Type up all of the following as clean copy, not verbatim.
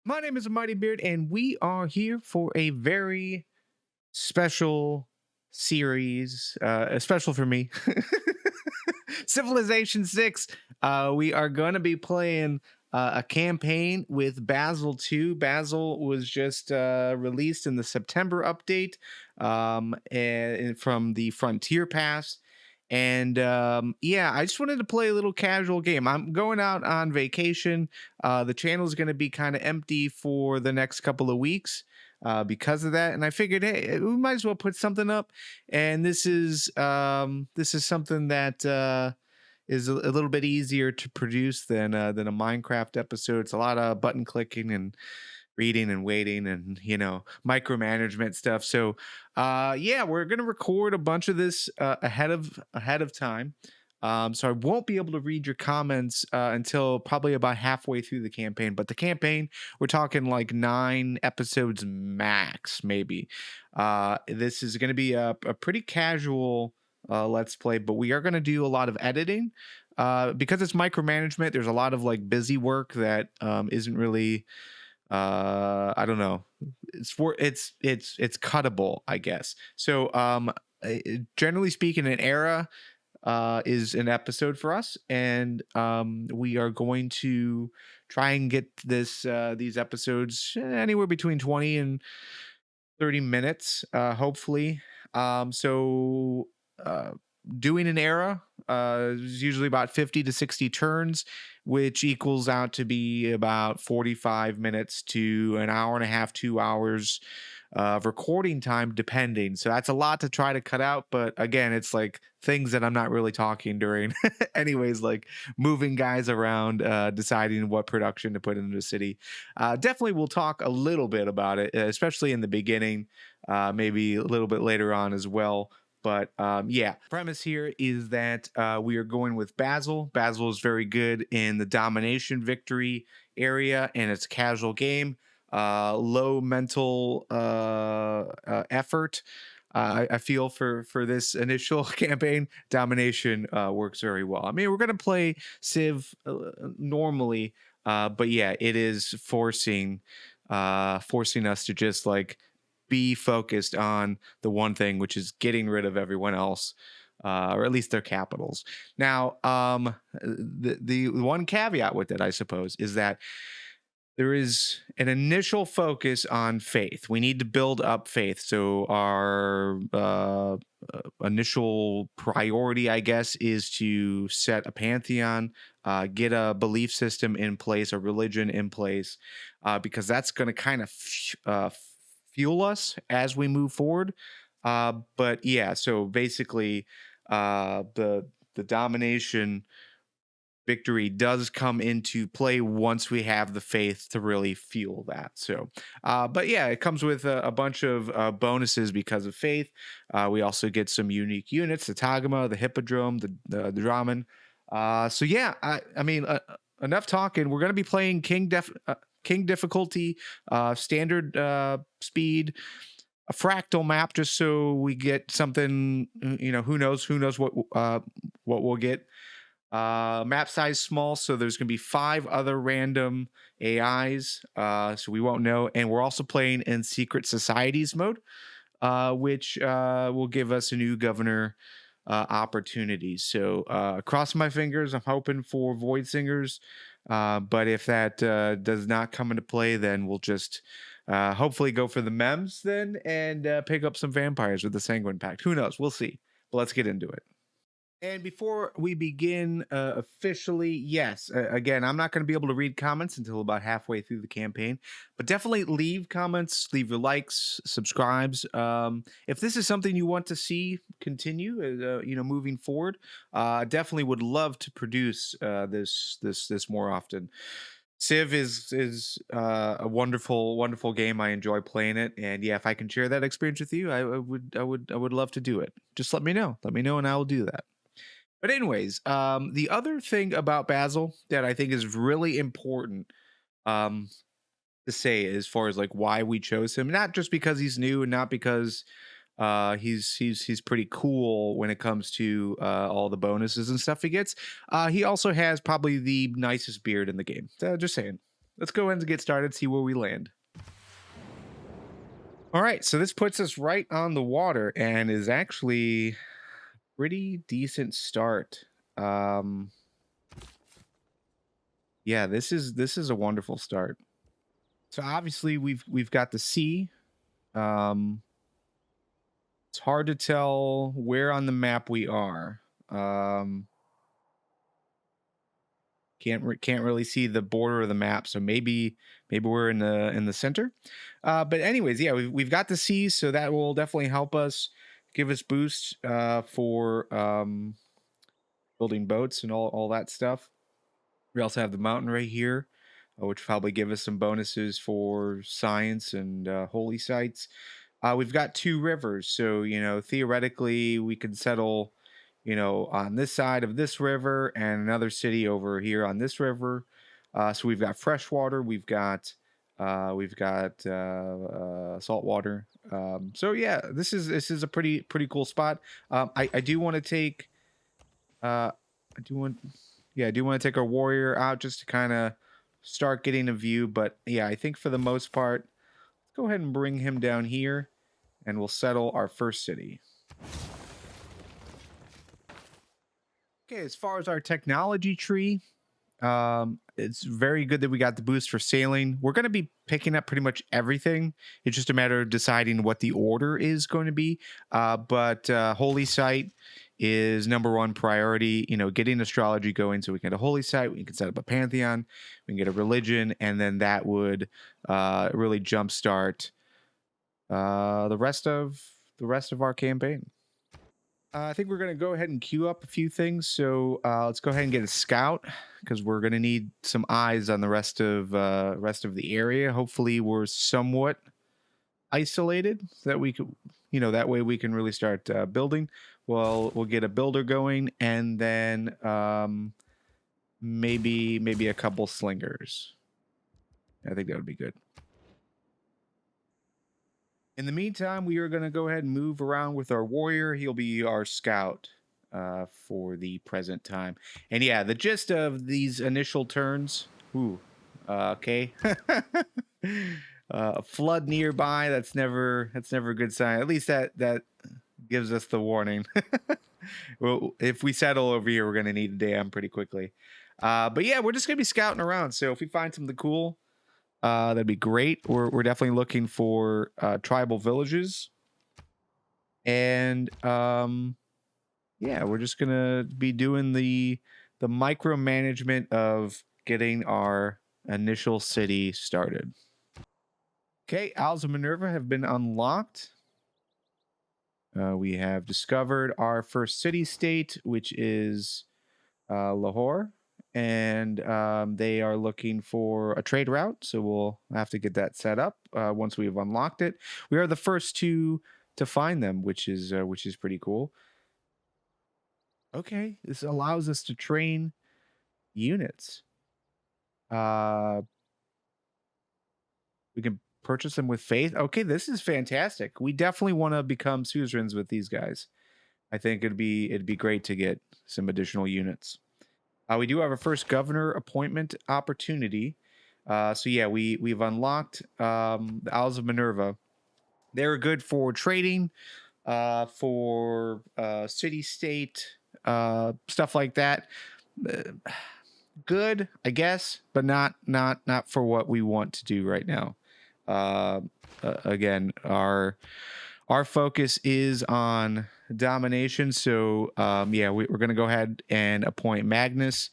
My name is Mighty Beard, and we are here for a very special series, special for me. Civilization 6. We are going to be playing a campaign with Basil 2. Basil was just released in the September update and from the Frontier Pass. And yeah, I just wanted to play a little casual game. I'm going out on vacation. The channel is going to be kind of empty for the next couple of weeks because of that. And I figured, hey, we might as well put something up. And this is something that is a little bit easier to produce than a Minecraft episode. It's a lot of button clicking and reading and waiting and micromanagement stuff. So yeah, we're gonna record a bunch of this ahead of time. So I won't be able to read your comments until probably about halfway through the campaign. But the campaign, we're talking like 9 episodes max, maybe. This is going to be a pretty casual let's play, but we are going to do a lot of editing because it's micromanagement. There's a lot of like busy work that isn't really I don't know, it's cuttable, I guess. So generally speaking, an era is an episode for us, and we are going to try and get these episodes anywhere between 20 and 30 minutes, hopefully. So doing an era is usually about 50 to 60 turns, which equals out to be about 45 minutes to an hour and a half, 2 hours of recording time, depending. So that's a lot to try to cut out. But again, it's like things that I'm not really talking during. Anyways, like moving guys around, deciding what production to put into the city. Definitely we'll talk a little bit about it, especially in the beginning, maybe a little bit later on as well. But yeah, premise here is that we are going with Basil. Basil is very good in the domination victory area, and it's a casual game. Low mental effort. I feel for this initial campaign, domination works very well. I mean, we're gonna play Civ normally, but yeah, it is forcing us to just like be focused on the one thing, which is getting rid of everyone else, or at least their capitals. Now, the one caveat with it, I suppose, is that there is an initial focus on faith. We need to build up faith. So our initial priority, I guess, is to set a pantheon, get a belief system in place, a religion in place, because that's going to kind of fuel us as we move forward. But yeah, so basically, the domination victory does come into play once we have the faith to really fuel that. So, but yeah, it comes with a bunch of bonuses because of faith. We also get some unique units: the Tagma, the Hippodrome, the Draman. So yeah, I mean, enough talking. We're going to be playing King difficulty, standard speed, a fractal map, just so we get something. Who knows what we'll get. Map size small, so there's going to be 5 other random AIs, so we won't know. And we're also playing in secret societies mode, which will give us a new governor opportunity. So cross my fingers. I'm hoping for Void Singers, but if that does not come into play, then we'll just hopefully go for the mems then and pick up some vampires with the Sanguine Pact. Who knows? We'll see. But let's get into it. And before we begin officially, yes, again, I'm not going to be able to read comments until about halfway through the campaign, but definitely leave comments, leave your likes, subscribes. If this is something you want to see continue, moving forward, definitely would love to produce this more often. Civ is a wonderful game. I enjoy playing it, and yeah, if I can share that experience with you, I would love to do it. Just let me know, and I will do that. But anyways, the other thing about Basil that I think is really important um, to say as far as like why we chose him, not just because he's new and not because he's pretty cool when it comes to all the bonuses and stuff he gets. He also has probably the nicest beard in the game. Just saying. let's go ahead and get started, see where we land. All right, so this puts us right on the water and is actually pretty decent start. Um, yeah, this is a wonderful start. So obviously we've got the sea. Um, it's hard to tell where on the map we are. Um, can't really see the border of the map, so maybe we're in the center. But anyways, yeah, we've got the sea, so that will definitely help us, give us boosts for building boats and all that stuff. We also have the mountain right here, which probably give us some bonuses for science and holy sites. We've got two rivers, so theoretically we could settle, on this side of this river and another city over here on this river. So we've got fresh water, we've got salt water. So yeah, this is a pretty cool spot. I do want to take I do want yeah, I do want to take our warrior out just to kind of start getting a view. But yeah, I think for the most part, let's go ahead and bring him down here and we'll settle our first city. Okay, as far as our technology tree, it's very good that we got the boost for sailing. We're going to be picking up pretty much everything. It's just a matter of deciding what the order is going to be. But holy site is number one priority. Getting astrology going so we can get a holy site, we can set up a pantheon, we can get a religion, and then that would really jumpstart the rest of our campaign. I think we're going to go ahead and queue up a few things. So let's go ahead and get a scout because we're going to need some eyes on the rest of the area. Hopefully, we're somewhat isolated so that we could, that way we can really start building. Well, we'll get a builder going, and then maybe a couple slingers. I think that would be good. In the meantime, we are going to go ahead and move around with our warrior. He'll be our scout for the present time. And yeah, the gist of these initial turns. Ooh, okay. Flood nearby. That's never a good sign. At least that gives us the warning. Well, if we settle over here, we're going to need a dam pretty quickly. But yeah, we're just going to be scouting around. So if we find something cool, that'd be great. We're definitely looking for tribal villages, and yeah, we're just gonna be doing the micromanagement of getting our initial city started. Okay, Owls of Minerva have been unlocked. We have discovered our first city state, which is Lahore. And they are looking for a trade route, so we'll have to get that set up once we've unlocked it. We are the first to find them, which is pretty cool. Okay, this allows us to train units. We can purchase them with faith. Okay, this is fantastic. We definitely want to become suzerains with these guys. I think it'd be great to get some additional units. We do have our first governor appointment opportunity. So yeah, we've unlocked the Owls of Minerva. They're good for trading, for city-state stuff like that. Good, I guess, but not for what we want to do right now. Again, our focus is on domination. So yeah, we're going to go ahead and appoint Magnus.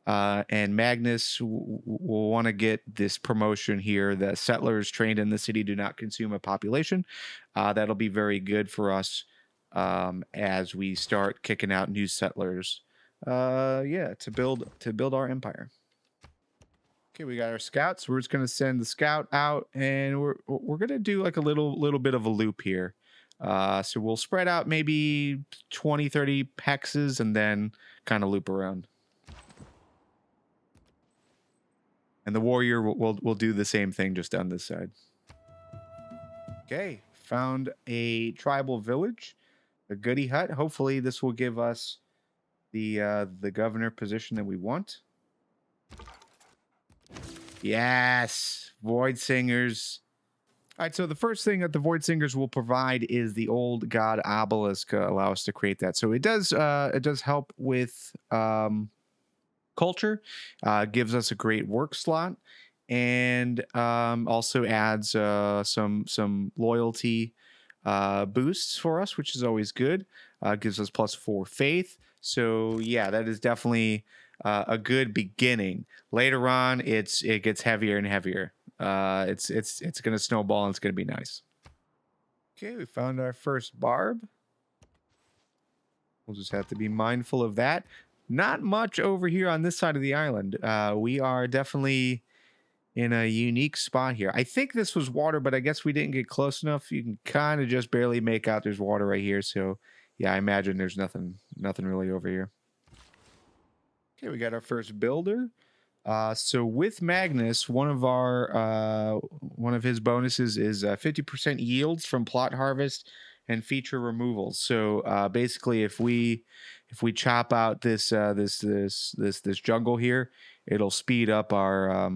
And Magnus will want to get this promotion here. The settlers trained in the city do not consume a population. That'll be very good for us as we start kicking out new settlers. Yeah, to build our empire. Okay, we got our scouts. We're just gonna send the scout out, and we're gonna do like a little bit of a loop here. So we'll spread out maybe 20-30 hexes and then kind of loop around. And the warrior will do the same thing just on this side. Okay, found a tribal village, a goody hut. Hopefully this will give us the governor position that we want. Yes, Void Singers. All right, so the first thing that the Void Singers will provide is the old god obelisk. Allow us to create that. So it does help with culture, gives us a great work slot, and also adds some loyalty boosts for us, which is always good. Gives us +4 faith. So yeah, that is definitely a good beginning. Later on, it gets heavier and heavier. It's going to snowball and it's going to be nice. Okay, we found our first barb. We'll just have to be mindful of that. Not much over here on this side of the island. We are definitely in a unique spot here. I think this was water, but I guess we didn't get close enough. You can kind of just barely make out there's water right here. So yeah, I imagine there's nothing really over here. Okay, we got our first builder. So with Magnus, one of his bonuses is 50% yields from plot harvest and feature removals. So basically, if we chop out this jungle here, it'll speed up our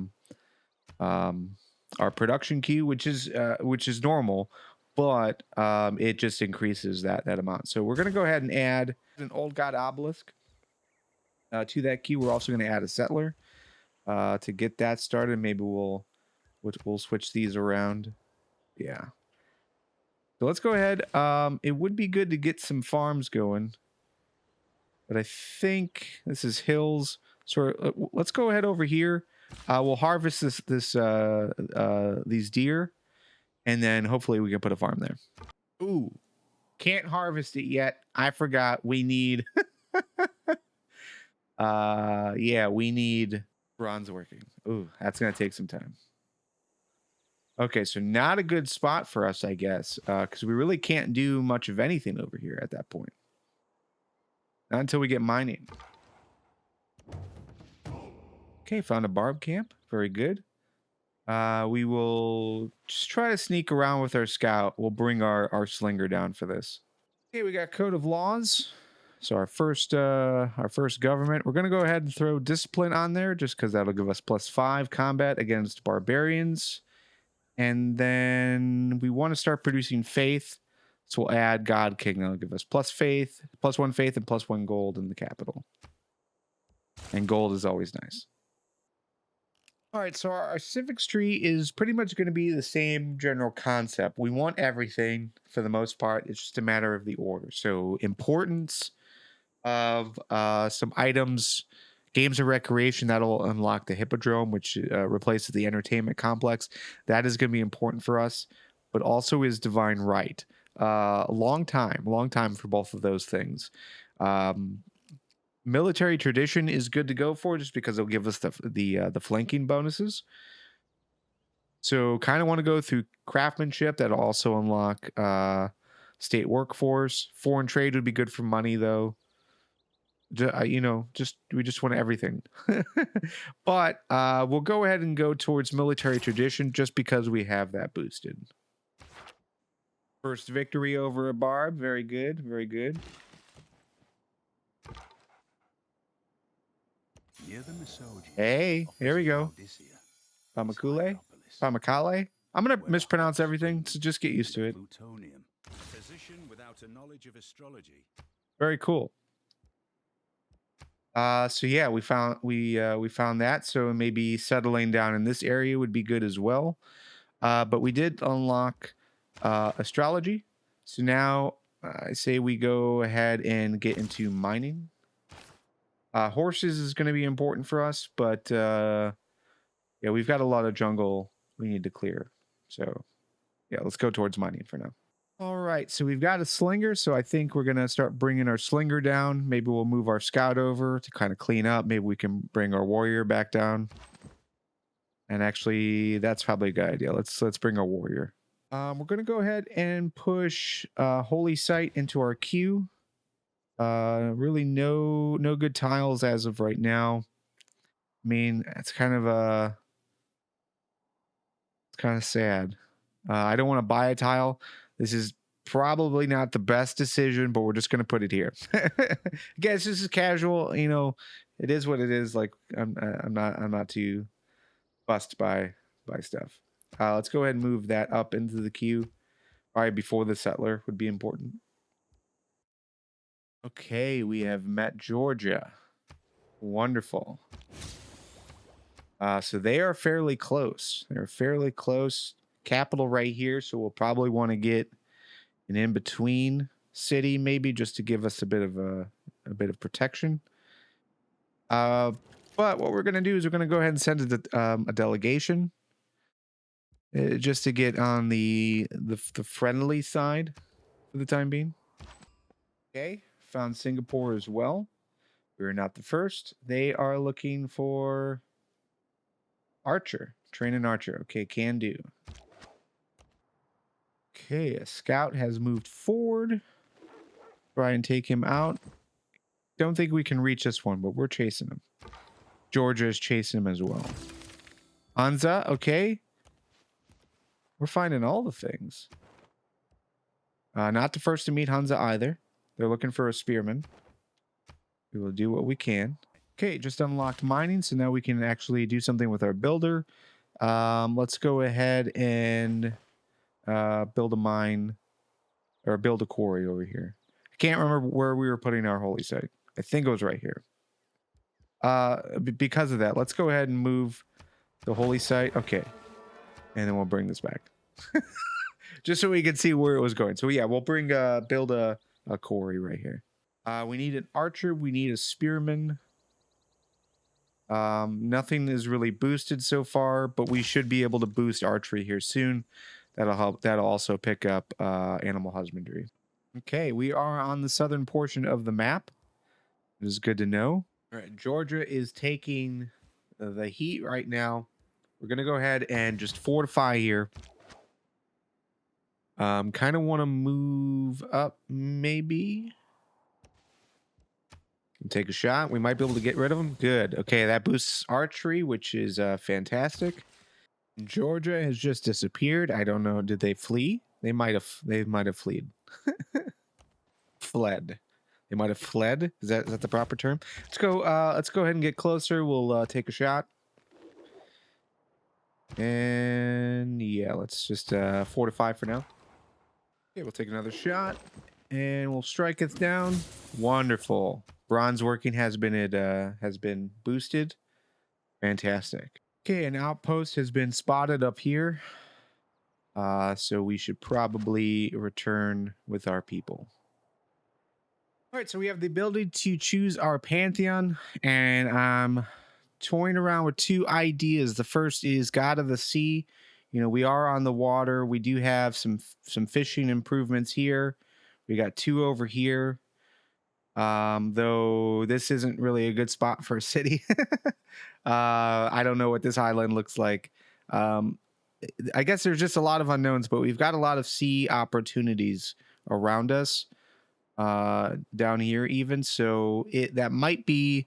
production queue, which is normal, but it just increases that amount. So we're gonna go ahead and add an old god obelisk to that queue. We're also gonna add a settler to get that started. Maybe we'll switch these around. Yeah. So let's go ahead. It would be good to get some farms going, but I think this is hills. So let's go ahead over here. We'll harvest these deer, and then hopefully we can put a farm there. Ooh, can't harvest it yet. I forgot. We need. Yeah, we need bronze working. Ooh, that's gonna take some time. Okay, so not a good spot for us, I guess, because we really can't do much of anything over here at that point. Not until we get mining. Okay, found a barb camp. Very good. We will just try to sneak around with our scout. We'll bring our slinger down for this. Okay, we got code of laws. So our first government. We're gonna go ahead and throw discipline on there just because that'll give us +5 combat against barbarians. And then we want to start producing faith. So we'll add God King. That'll give us +1 faith, and +1 gold in the capital. And gold is always nice. All right, so our civics tree is pretty much going to be the same general concept. We want everything for the most part. It's just a matter of the order. So importance of some items, games of recreation, that'll unlock the hippodrome, which replaces the entertainment complex. That is going to be important for us, but also is divine right. Long time for both of those things. Military tradition is good to go for just because it'll give us the flanking bonuses. So kind of want to go through craftsmanship. That'll also unlock state workforce. Foreign trade would be good for money though. We just want everything. But we'll go ahead and go towards military tradition just because we have that boosted. First victory over a barb. Very good. Very good. Hey, here we go. Pamakule? Pamakale? I'm going to mispronounce everything, so just get used to it. Very cool. So yeah, we found that. So maybe settling down in this area would be good as well. But we did unlock astrology. So now I say we go ahead and get into mining. Horses is going to be important for us, but yeah, we've got a lot of jungle we need to clear. So yeah, let's go towards mining for now. All right, so we've got a slinger, so I think we're going to start bringing our slinger down. Maybe we'll move our scout over to kind of clean up. Maybe we can bring our warrior back down. And actually, that's probably a good idea. Let's bring our warrior. We're going to go ahead and push Holy Site into our queue. Really no good tiles as of right now. I mean, it's kind of sad. I don't want to buy a tile. This is probably not the best decision, but we're just going to put it here. Again, this is casual, it is what it is. Like I'm not too bust by stuff. Let's go ahead and move that up into the queue. Probably before the settler would be important. Okay, we have met Georgia. Wonderful. So they are fairly close. They're fairly close. Capital right here, so we'll probably want to get an in-between city, maybe, just to give us a bit of protection. But what we're gonna do is we're gonna go ahead and send a delegation, just to get on the friendly side for the time being. Okay, found Singapore as well. We're not the first. They are looking for archer. Train an archer. Okay, can do. Okay, a scout has moved forward. Try and take him out. Don't think we can reach this one, but we're chasing him. Georgia is chasing him as well. Anza, okay. We're finding all the things. Not the first to meet Hansa either. They're looking for a spearman. We will do what we can. Okay, just unlocked mining, so now we can actually do something with our builder. Let's go ahead and build a mine, or build a quarry over here. I can't remember where we were putting our holy site. I think it was right here. Because of that, let's go ahead and move the holy site. Okay, and then we'll bring this back. Just so we can see where it was going. So yeah, we'll build a quarry right here. We need an archer. We need a spearman. Nothing is really boosted so far, but we should be able to boost archery here soon. That'll help. That'll also pick up animal husbandry. Okay, we are on the southern portion of the map. It is good to know. All right, Georgia is taking the heat right now. We're gonna go ahead and just fortify here. Kind of want to move up, maybe. Take a shot. We might be able to get rid of them. Good. Okay, that boosts archery, which is fantastic. Georgia has just disappeared. I don't know. Did they flee? They might have. They might have fled. Fled. They might have fled. Is that the proper term? Let's go. Let's go ahead and get closer. We'll take a shot. And yeah, let's just fortify for now. Okay, we'll take another shot, and we'll strike it down. Wonderful. Bronze working has been boosted. Fantastic. Okay, an outpost has been spotted up here. So we should probably return with our people. All right, so we have the ability to choose our Pantheon, and I'm toying around with two ideas. The first is God of the Sea. You know, we are on the water. We do have some fishing improvements here. We got two over here. Though this isn't really a good spot for a city. I don't know what this island looks like. I guess there's just a lot of unknowns, but we've got a lot of sea opportunities around us, down here even. So that might be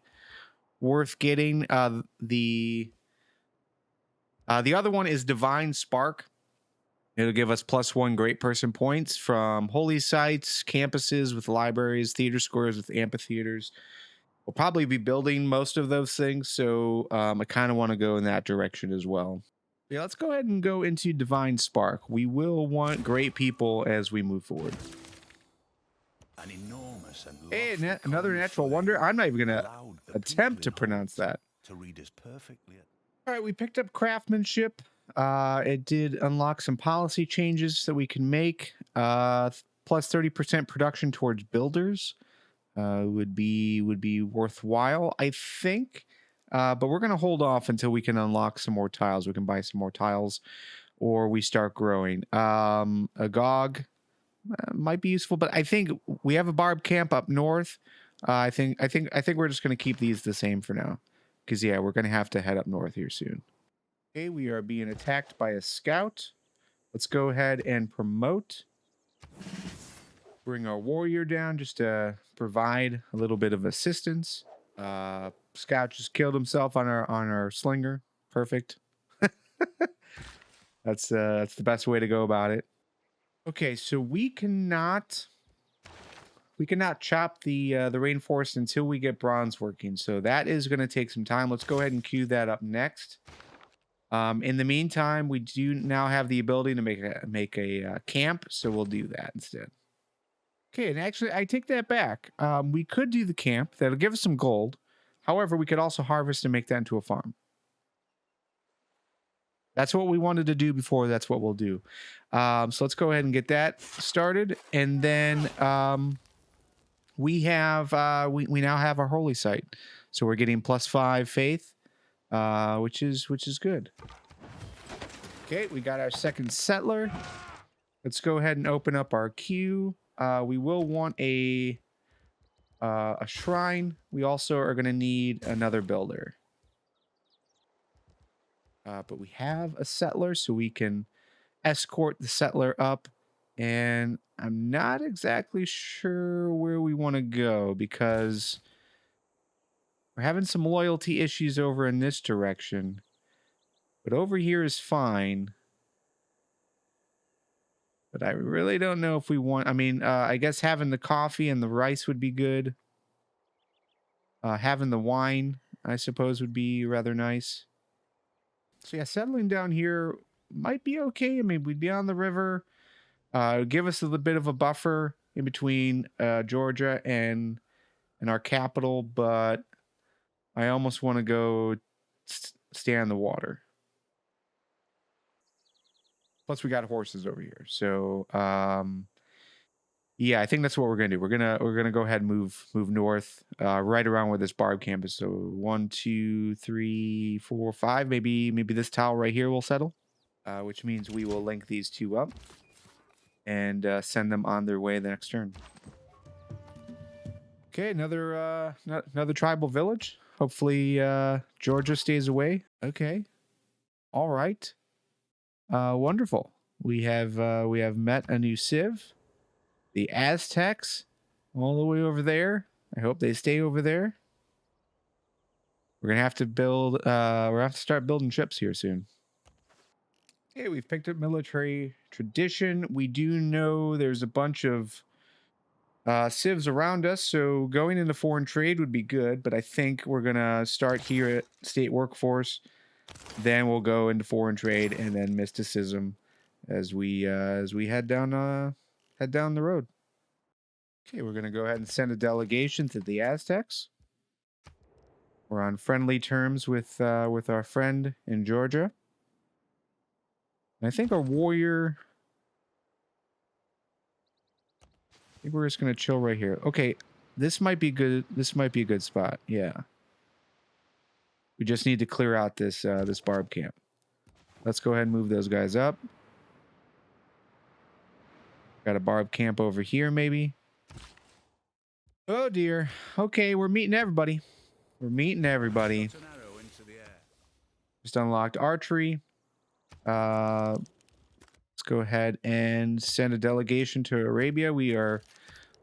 worth getting. The other one is Divine Spark. It'll give us +1 great person points from holy sites, campuses with libraries, theater squares with amphitheaters. We'll probably be building most of those things, so I kind of want to go in that direction as well. Yeah, let's go ahead and go into Divine Spark. We will want great people as we move forward. An enormous and hey, another natural wonder. I'm not even going to attempt to pronounce that. To read us perfectly. All right, we picked up craftsmanship. It did unlock some policy changes that we can make. Plus 30% production towards builders would be worthwhile, I think. But we're going to hold off until we can unlock some more tiles. We can buy some more tiles, or we start growing. Agog might be useful, but I think we have a barb camp up north. I think we're just going to keep these the same for now, because yeah, we're going to have to head up north here soon. Okay, we are being attacked by a scout. Let's go ahead and promote. Bring our warrior down just to provide a little bit of assistance. Scout just killed himself on our slinger. Perfect. That's the best way to go about it. Okay, so we cannot chop the rainforest until we get bronze working. So that is going to take some time. Let's go ahead and queue that up next. In the meantime, we do now have the ability to make a camp, so we'll do that instead. Okay, and actually, I take that back. We could do the camp. That'll give us some gold. However, we could also harvest and make that into a farm. That's what we wanted to do before. That's what we'll do. So let's go ahead and get that started, and then we have we now have our holy site, so we're getting +5 faith, which is good. Okay, we got our second settler. Let's go ahead and open up our queue. We will want a shrine. We also are going to need another builder. But we have a settler, so we can escort the settler up. And I'm not exactly sure where we want to go because we're having some loyalty issues over in this direction. But over here is fine. But I really don't know if we want... I mean, I guess having the coffee and the rice would be good. Having the wine, I suppose, would be rather nice. So yeah, settling down here might be okay. I mean, we'd be on the river. Give us a little bit of a buffer in between Georgia and our capital, but I almost want to go stay on the water. Plus, we got horses over here, so yeah, I think that's what we're gonna do. We're gonna go ahead and move north, right around where this barb camp is. So 1, 2, 3, 4, 5. Maybe this tile right here will settle, which means we will link these two up and send them on their way the next turn. Okay, another tribal village. Hopefully, Georgia stays away. Okay, all right, wonderful. We have met a new civ. The Aztecs, all the way over there. I hope they stay over there. We're gonna have to build. We're gonna have to start building ships here soon. Okay, we've picked up military tradition. We do know there's a bunch of civs around us, so going into foreign trade would be good. But I think we're gonna start here at state workforce, then we'll go into foreign trade, and then mysticism as we head down the road. Okay, we're going to go ahead and send a delegation to the Aztecs. We're on friendly terms with our friend in Georgia. And I think our warrior... I think we're just going to chill right here. Okay, this might be good. This might be a good spot. Yeah. We just need to clear out this this barb camp. Let's go ahead and move those guys up. Got a barb camp over here, maybe. Oh dear. Okay, we're meeting everybody. We're meeting everybody. Just unlocked archery. Let's go ahead and send a delegation to Arabia. We are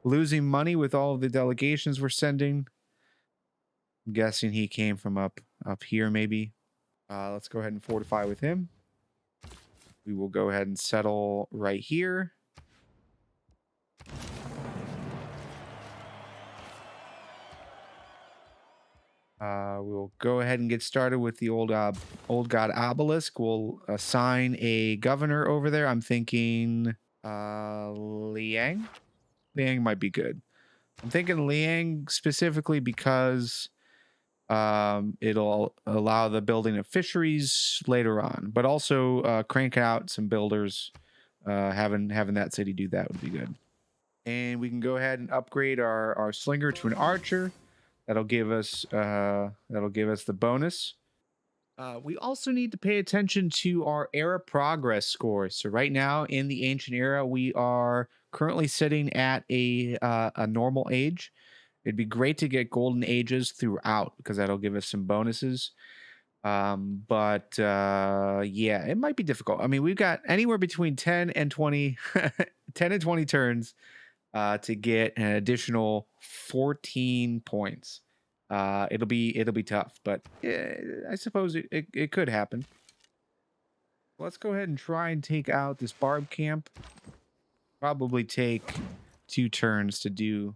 losing money with all of the delegations we're sending. I'm guessing he came from up here, maybe. Let's go ahead and fortify with him. We will go ahead and settle right here. We'll go ahead and get started with the old god obelisk. We'll assign a governor over there. I'm thinking Liang. Liang might be good. I'm thinking Liang specifically because it'll allow the building of fisheries later on, but also crank out some builders. Having that city do that would be good. And we can go ahead and upgrade our slinger to an archer. That'll give us the bonus. We also need to pay attention to our era progress score. So right now in the ancient era, we are currently sitting at a normal age. It'd be great to get golden ages throughout because that'll give us some bonuses. But yeah, it might be difficult. I mean, we've got anywhere between 10 and 20 10 and 20 turns to get an additional 14 points. It'll be tough, but I suppose it could happen. Let's go ahead and try and take out this barb camp. Probably take 2 turns to do.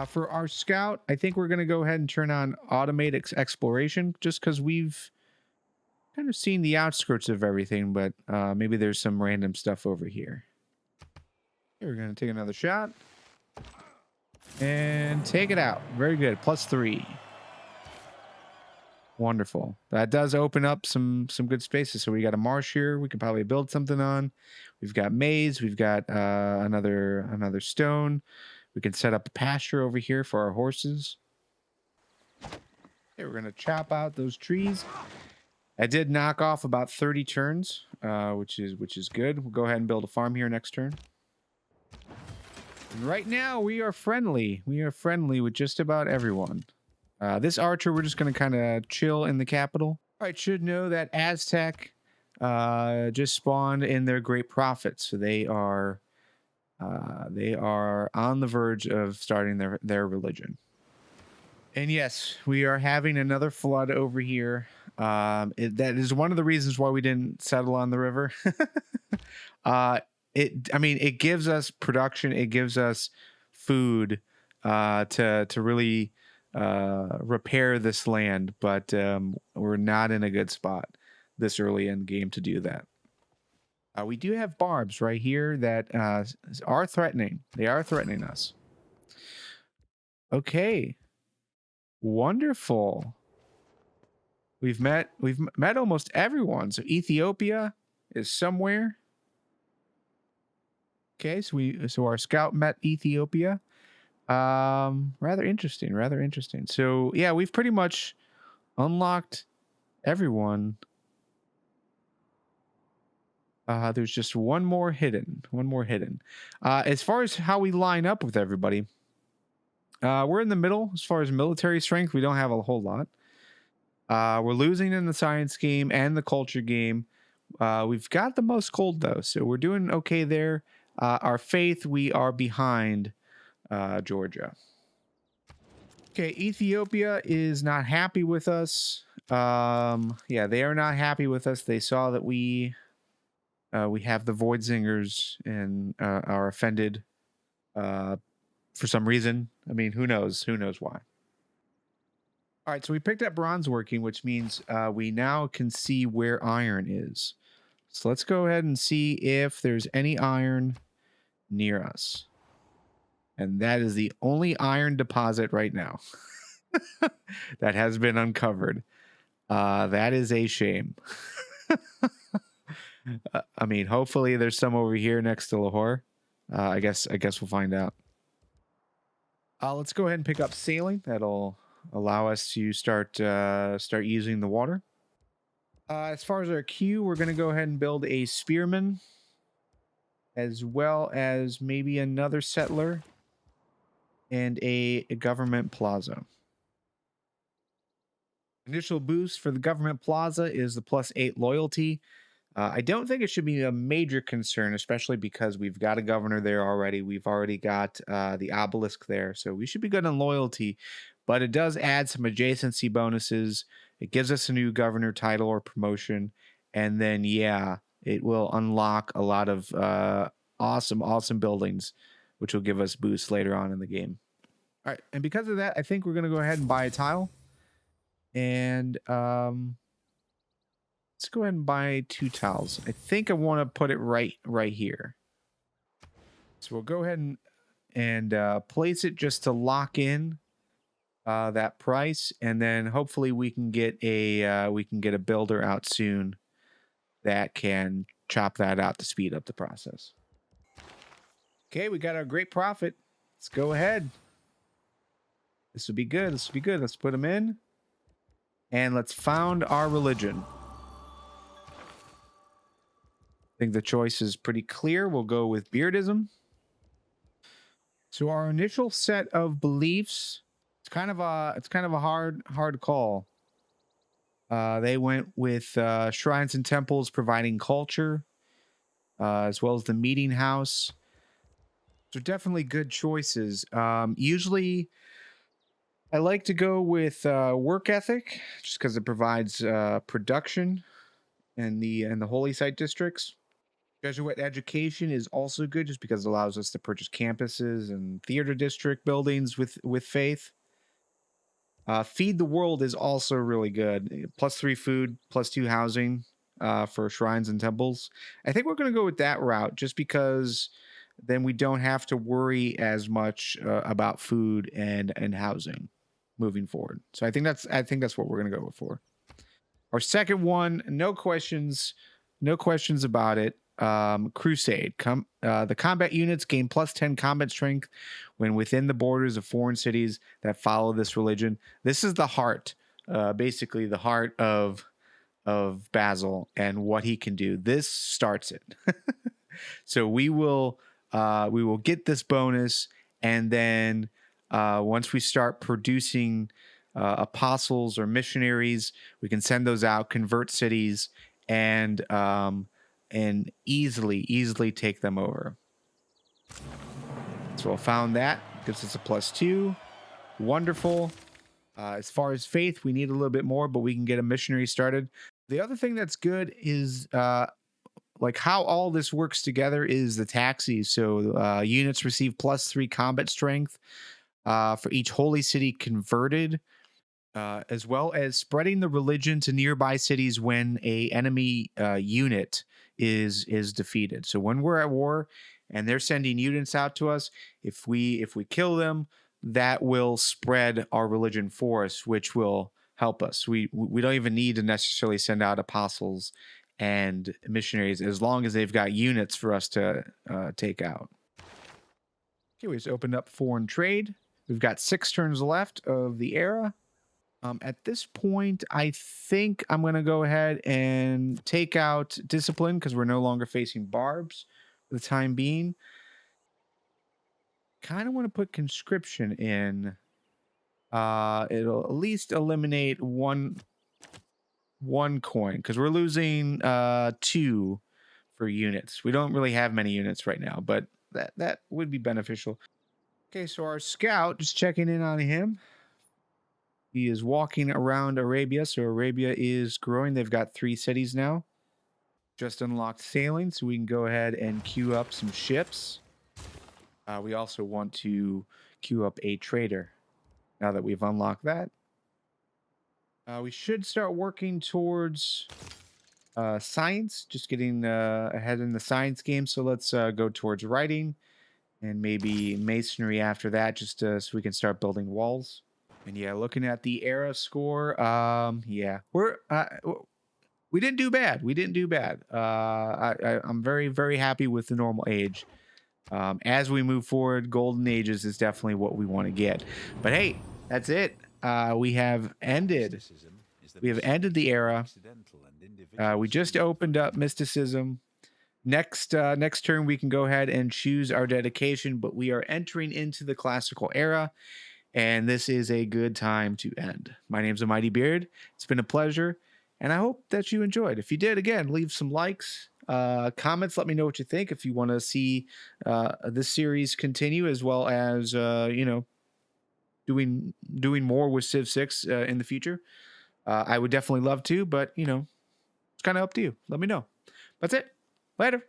For our scout, I think we're going to go ahead and turn on automated exploration just because we've kind of seeing the outskirts of everything, but maybe there's some random stuff over here. Here, we're going to take another shot. And take it out. Very good. +3. Wonderful. That does open up some good spaces. So we got a marsh here we could probably build something on. We've got maize. We've got another stone. We can set up a pasture over here for our horses. Okay, we're going to chop out those trees. I did knock off about 30 turns, which is good. We'll go ahead and build a farm here next turn. And right now, we are friendly. We are friendly with just about everyone. This archer, we're just going to kind of chill in the capital. All right, should know that Aztec just spawned in their great prophet. So they are on the verge of starting their religion. And yes, we are having another flood over here. That is one of the reasons why we didn't settle on the river. It gives us production. It gives us food to really repair this land, but we're not in a good spot this early in the game to do that. We do have barbs right here that are threatening. They are threatening us. Okay. Wonderful. We've met almost everyone. So Ethiopia is somewhere. Okay, so our scout met Ethiopia. Rather interesting. So yeah, we've pretty much unlocked everyone. There's just one more hidden. As far as how we line up with everybody, we're in the middle. As far as military strength, we don't have a whole lot. We're losing in the science game and the culture game. We've got the most gold though, so we're doing okay there. Our faith, we are behind Georgia. Okay, Ethiopia is not happy with us. Yeah, they are not happy with us. They saw that we have the Void Zingers and are offended for some reason. I mean, who knows? Who knows why? All right, so we picked up bronze working, which means we now can see where iron is. So let's go ahead and see if there's any iron near us. And that is the only iron deposit right now that has been uncovered. That is a shame. I mean, hopefully there's some over here next to Lahore. I guess we'll find out. Let's go ahead and pick up sailing. That'll allow us to start using the water. As far as our queue, we're going to go ahead and build a spearman, as well as maybe another settler and a government plaza. Initial boost for the government plaza is the +8 loyalty. I don't think it should be a major concern, especially because we've got a governor there already. We've already got the obelisk there, so we should be good on loyalty. But it does add some adjacency bonuses. It gives us a new governor title or promotion. And then, yeah, it will unlock a lot of awesome buildings, which will give us boosts later on in the game. All right, and because of that, I think we're going to go ahead and buy a tile. And let's go ahead and buy 2 tiles. I think I want to put it right here. So we'll go ahead and place it just to lock in that price, and then hopefully we can get a builder out soon that can chop that out to speed up the process. Okay, we got our great profit. Let's go ahead. This would be good. Let's put them in. And let's found our religion. I think the choice is pretty clear. We'll go with Beardism. So our initial set of beliefs, it's kind of a hard call. They went with shrines and temples providing culture, as well as the meeting house. So definitely good choices. Usually I like to go with work ethic, just because it provides production in the holy site districts. Jesuit education is also good, just because it allows us to purchase campuses and theater district buildings with faith. Feed the World is also really good. +3 food, +2 housing for shrines and temples. I think we're going to go with that route just because then we don't have to worry as much about food and housing moving forward. So I think that's what we're going to go for. Our second one, no questions, no questions about it. Crusade. The combat units gain +10 combat strength when within the borders of foreign cities that follow this religion. This is the heart, basically the heart of Basil and what he can do. This starts it. So we will get this bonus, and then once we start producing apostles or missionaries, we can send those out, convert cities, and easily take them over. So I found that gives us a +2. Wonderful. As far as faith, we need a little bit more, but we can get a missionary started. The other thing that's good is like how all this works together is the taxis. So units receive +3 combat strength for each holy city converted, as well as spreading the religion to nearby cities when a enemy unit is defeated. So when we're at war and they're sending units out to us, if we kill them, that will spread our religion for us, which will help us. We don't even need to necessarily send out apostles and missionaries as long as they've got units for us to take out. Okay, we just opened up foreign trade. We've got 6 turns left of the era. At this point, I think I'm going to go ahead and take out discipline because we're no longer facing barbs for the time being. Kind of want to put conscription in. It'll at least eliminate one coin because we're losing 2 for units. We don't really have many units right now, but that would be beneficial. Okay, so our scout, just checking in on him. He is walking around Arabia, so Arabia is growing. They've got 3 cities now. Just unlocked sailing, so we can go ahead and queue up some ships. We also want to queue up a trader now that we've unlocked that. We should start working towards science, just getting ahead in the science game. So let's go towards writing and maybe masonry after that, just so we can start building walls. And yeah, looking at the era score, yeah, we didn't do bad. We didn't do bad. I'm very, very happy with the normal age. As we move forward, golden ages is definitely what we want to get. But hey, that's it. We have ended. We have ended the era. We just opened up mysticism. Next turn, we can go ahead and choose our dedication, but we are entering into the classical era. And this is a good time to end. My name's A Mighty Beard. It's been a pleasure, and I hope that you enjoyed. If you did, again, leave some likes, comments. Let me know what you think. If you want to see this series continue, as well as doing more with Civ 6 in the future, I would definitely love to. But it's kind of up to you. Let me know. That's it. Later.